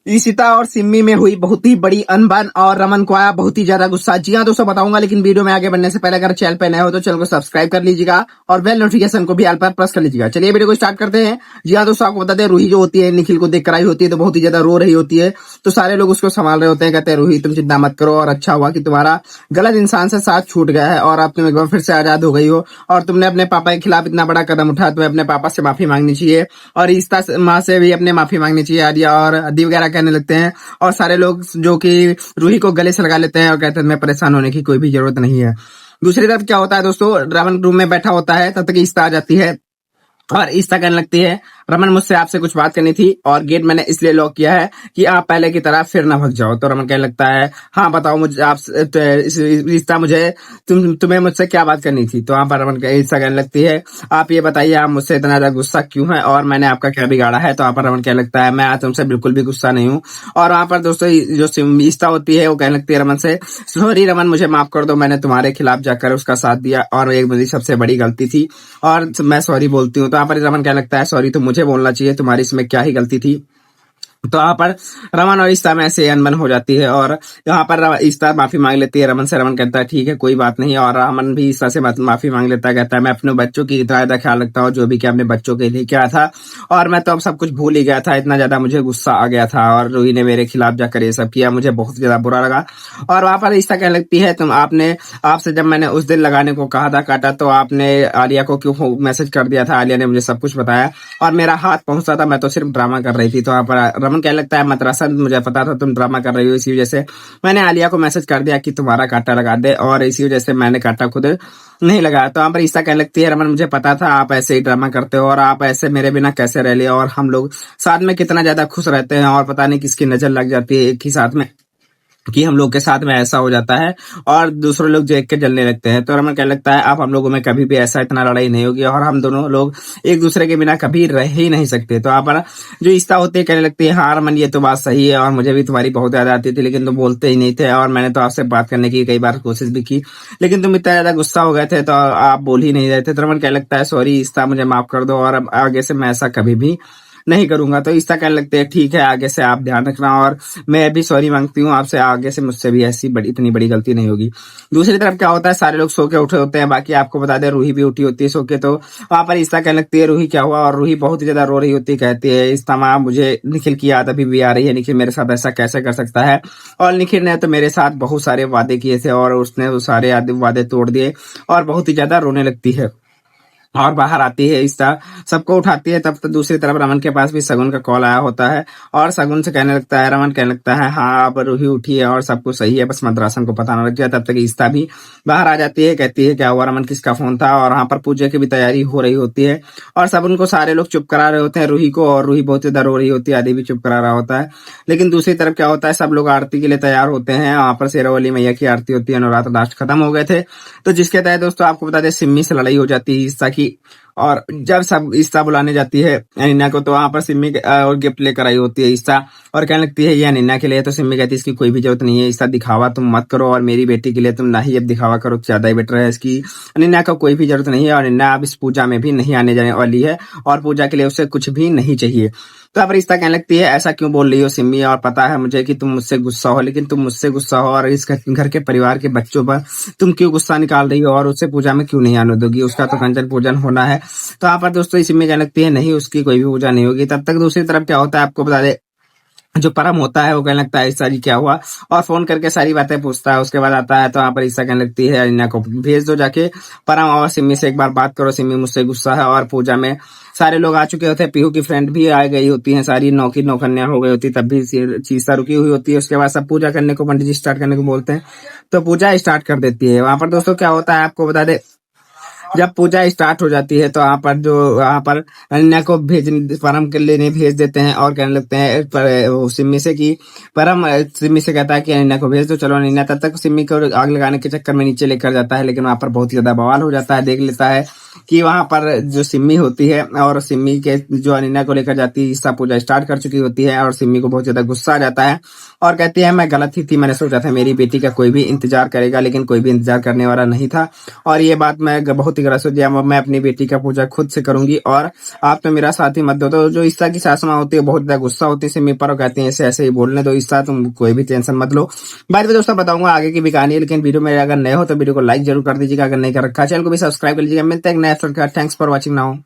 ईशिता और सिम्मी में हुई बहुत ही बड़ी अनबन और रमन को आया बहुत ही ज्यादा गुस्सा। जी हाँ दोस्तों बताऊंगा, लेकिन वीडियो में आगे बढ़ने से पहले अगर चैनल पे नए हो तो चैनल को सब्सक्राइब कर लीजिएगा और बेल नोटिफिकेशन को भी ऑल पर प्रेस कर लीजिएगा। चलिए वीडियो को स्टार्ट करते हैं। जी हाँ दोस्तों, आपको बता दें रूही जो होती है निखिल को देख कर आई होती है तो बहुत ही ज्यादा रो रही होती है। तो सारे लोग उसको संभाल रहे होते हैं, कहते हैं रूही तुम चिंता मत करो और अच्छा हुआ कि तुम्हारा गलत इंसान से साथ छूट गया है और अब तुम एक बार फिर से आजाद हो गई हो और तुमने अपने पापा के खिलाफ इतना बड़ा कदम उठाया, तुम्हें अपने पापा से माफी मांगनी चाहिए और ईशिता माँ से भी अपने माफी मांगनी चाहिए। आर्या और अदी वगैरह कहने लगते हैं और सारे लोग जो कि रूही को गले से लगा लेते हैं और कहते हैं मैं परेशान होने की कोई भी जरूरत नहीं है। दूसरी तरफ क्या होता है दोस्तों, रमन रूम में बैठा होता है, तब तक ईशिता आ जाती है और ईशिता कहने लगती है रमन मुझसे आपसे कुछ बात करनी थी और गेट मैंने इसलिए लॉक किया है कि आप पहले की तरह फिर ना भग जाओ। तो रमन कहने लगता है हाँ बताओ मुझे, आप ईशिता मुझे तुम्हें मुझसे क्या बात करनी थी। तो वहां पर ईशिता कहने लगती है आप ये बताइए आप मुझसे इतना ज्यादा गुस्सा क्यों है और मैंने आपका क्या बिगाड़ा है। तो वहां पर रमन कहने लगता है मैं आज तुमसे बिल्कुल भी गुस्सा नहीं हूँ। और वहां पर दोस्तों जो ईशिता होती है वो कहने लगती है रमन से सॉरी रमन मुझे माफ कर दो, मैंने तुम्हारे खिलाफ जाकर उसका साथ दिया और एक मेरी सबसे बड़ी गलती थी और मैं सॉरी बोलती हूँ। तो यहाँ पर रमन क्या लगता है सॉरी तो मुझे बोलना चाहिए, तुम्हारी इसमें क्या ही गलती थी। तो यहाँ पर रमन और ईशिता में ऐसे अनबन हो जाती है और यहाँ पर ईशिता माफी मांग लेती है रमन से। रमन कहता है ठीक है कोई बात नहीं और रमन भी ईशिता से माफी मांग लेता है, कहता है मैं अपने बच्चों की इतना ज्यादा ख्याल रखता हूँ जो भी क्या अपने बच्चों के लिए क्या था और मैं तो अब सब कुछ भूल ही गया था, इतना ज्यादा मुझे गुस्सा आ गया था और रूही ने मेरे खिलाफ जाकर ये सब किया, मुझे बहुत ज्यादा बुरा लगा। और वहां पर ईशिता कहने लगती है तुम आपसे जब मैंने उस दिन लगाने को कहा था काटा तो आपने आलिया को क्यों मैसेज कर दिया था, आलिया ने मुझे सब कुछ बताया और मेरा हाथ पहुंचा था, मैं तो सिर्फ ड्रामा कर रही थी। तो वहां पर रमन कहने लगता है मतरासा मुझे पता था तुम ड्रामा कर रही हो, इसी वजह से मैंने आलिया को मैसेज कर दिया कि तुम्हारा कांटा लगा दे और इसी वजह से मैंने कांटा खुद नहीं लगाया। तो वहां पर ईशिता कहने लगती है रमन मुझे पता था आप ऐसे ही ड्रामा करते हो और आप ऐसे मेरे बिना कैसे रह लिया और हम लोग साथ में कितना ज्यादा खुश रहते हैं और पता नहीं किसकी नजर लग जाती है एक ही साथ में कि हम लोग के साथ में ऐसा हो जाता है और दूसरे लोग देख के जलने लगते हैं। तो रमन कहने लगता है अब हम लोगों में कभी भी ऐसा इतना लड़ाई नहीं होगी और हम दोनों लोग एक दूसरे के बिना कभी रह ही नहीं सकते। तो आप जो ईशिता होती है कहने लगती है हाँ रमन ये तो बात सही है और मुझे भी तुम्हारी बहुत याद आती थी लेकिन तुम बोलते ही नहीं थे और मैंने तो आपसे बात करने की कई बार कोशिश भी की लेकिन तुम इतना ज्यादा गुस्सा हो गए थे तो आप बोल ही नहीं रहे थे। तो रमन कहने लगता है सॉरी ईशिता मुझे माफ कर दो और अब आगे से मैं ऐसा कभी भी नहीं करूंगा। तो ईशिता कहने लगते हैं ठीक है आगे से आप ध्यान रखना और मैं भी सॉरी मांगती हूँ आपसे, आगे से मुझसे भी ऐसी इतनी बड़ी गलती नहीं होगी। दूसरी तरफ क्या होता है सारे लोग सो के उठे होते हैं, बाकी आपको बता दें रूही भी उठी होती है सो के। तो वहां पर ईशिता कहने लगती है रूही क्या हुआ और रूही बहुत ही ज्यादा रो रही होती है, कहती है ईशिता माँ मुझे निखिल की याद अभी भी आ रही है, निखिल मेरे साथ ऐसा कैसे कर सकता है और निखिल ने तो मेरे साथ बहुत सारे वादे किए थे और उसने वो सारे वादे तोड़ दिए और बहुत ही ज्यादा रोने लगती है और बाहर आती है ईशिता सबको उठाती है। तब तक दूसरी तरफ रमन के पास भी सगुन का कॉल आया होता है और सगुन से कहने लगता है रमन कहने लगता है हाँ अब रूही उठी है और सब कुछ सही है बस मद्रासन को पता न लग जाए। तब तक ईशिता भी बाहर आ जाती है, कहती है क्या हुआ रमन किसका फोन था और वहां पर पूजा की भी तैयारी हो रही होती है और सब उनको सारे लोग चुप करा रहे होते हैं रूही को और रूही बहुत ज्यादा रो रही होती है, आदि भी चुप करा रहा होता है। लेकिन दूसरी तरफ क्या होता है सब लोग आरती के लिए तैयार होते हैं, वहां पर शेरावाली मैया की आरती होती है, नवरात्र लास्ट खत्म हो गए थे। तो जिसके तहत दोस्तों आपको बता दें सिम्मी से लड़ाई हो जाती है ईशिता की और जब सब ईशिता बुलाने जाती है अनिन्ना को तो वहां पर सिम्मी और गिफ्ट लेकर आई होती है ईशिता और कहने लगती है ये अनिन्ना के लिए। तो सिम्मी कहती है इसकी कोई भी जरूरत नहीं है ईशिता, दिखावा तुम मत करो और मेरी बेटी के लिए तुम ना ही अब दिखावा करो, ज्यादा ही बेटर है, इसकी अनिन्ना का कोई भी जरूरत नहीं है और अनिन्ना अब इस पूजा में भी नहीं आने जाने वाली है और पूजा के लिए उसे कुछ भी नहीं चाहिए। तो अब ईशिता कहने लगती है ऐसा क्यों बोल रही हो सिम्मी और पता है मुझे कि तुम मुझसे गुस्सा हो लेकिन तुम मुझसे गुस्सा हो और इस घर के परिवार के बच्चों पर तुम क्यों गुस्सा निकाल रही हो और उससे पूजा में क्यों नहीं आने दोगी, उसका तो कंचन पूजन होना है। तो यहाँ पर दोस्तों सिम्मी कहने लगती है नहीं उसकी कोई भी पूजा नहीं होगी। तब तक दूसरी तरफ क्या होता है आपको बता दे जो परम होता है वो कहने लगता है ईशिता जी क्या हुआ और फोन करके सारी बातें पूछता है। उसके बाद आता है तो वहां पर ईशिता कहने लगती है अनिन्ना को भेज दो जाके परम और सिम्मी से एक बार बात करो, सिम्मी मुझसे गुस्सा है। और पूजा में सारे लोग आ चुके होते हैं, पीहू की फ्रेंड भी आ गई होती है, सारी नौकन्या हो गई होती है, तब भी ईशिता रुकी हुई होती है। उसके बाद सब पूजा करने को पंडित जी स्टार्ट करने को बोलते हैं तो पूजा स्टार्ट कर देती है। वहां पर दोस्तों क्या होता है आपको बता दे जब पूजा स्टार्ट हो जाती है तो वहां पर अनन्या को परम के लिए नहीं भेज देते हैं और कहने लगते हैं सिम्मी से कि परम सिम्मी से कहता है कि अनन्या को भेज दो चलो अनन्या। तब तक सिम्मी को आग लगाने के चक्कर में नीचे लेकर जाता है लेकिन वहां पर बहुत ही ज्यादा बवाल हो जाता है। देख लेता है कि वहां पर जो सिम्मी होती है और सिम्मी के जो अनन्या को लेकर जाती है ईशिता पूजा स्टार्ट कर चुकी होती है और सिम्मी को बहुत ज्यादा गुस्सा आ जाता है और कहती है मैं गलत ही थी, मैंने सोचा था मेरी बेटी का कोई भी इंतजार करेगा लेकिन कोई भी इंतजार करने वाला नहीं था और ये बात मैं बहुत ही वगैरह सोच दिया मैं अपनी बेटी का पूजा खुद से करूंगी और आप तो मेरा साथी मत दो। तो जो ईसा की सासू माँ होती है बहुत ज्यादा गुस्सा होती है सिमी पर और कहती है ऐसे ऐसे ही बोलने दो ईसा, तुम कोई भी टेंशन मत लो। बाद में दोस्तों बताऊंगा आगे की भी कहानी है, लेकिन वीडियो में अगर नए हो तो वीडियो को लाइक जरूर कर दीजिएगा, अगर नहीं कर रखा चैनल को भी सब्सक्राइब कर लीजिएगा। मिलते हैं नए एपिसोड के साथ। Thanks for watching now.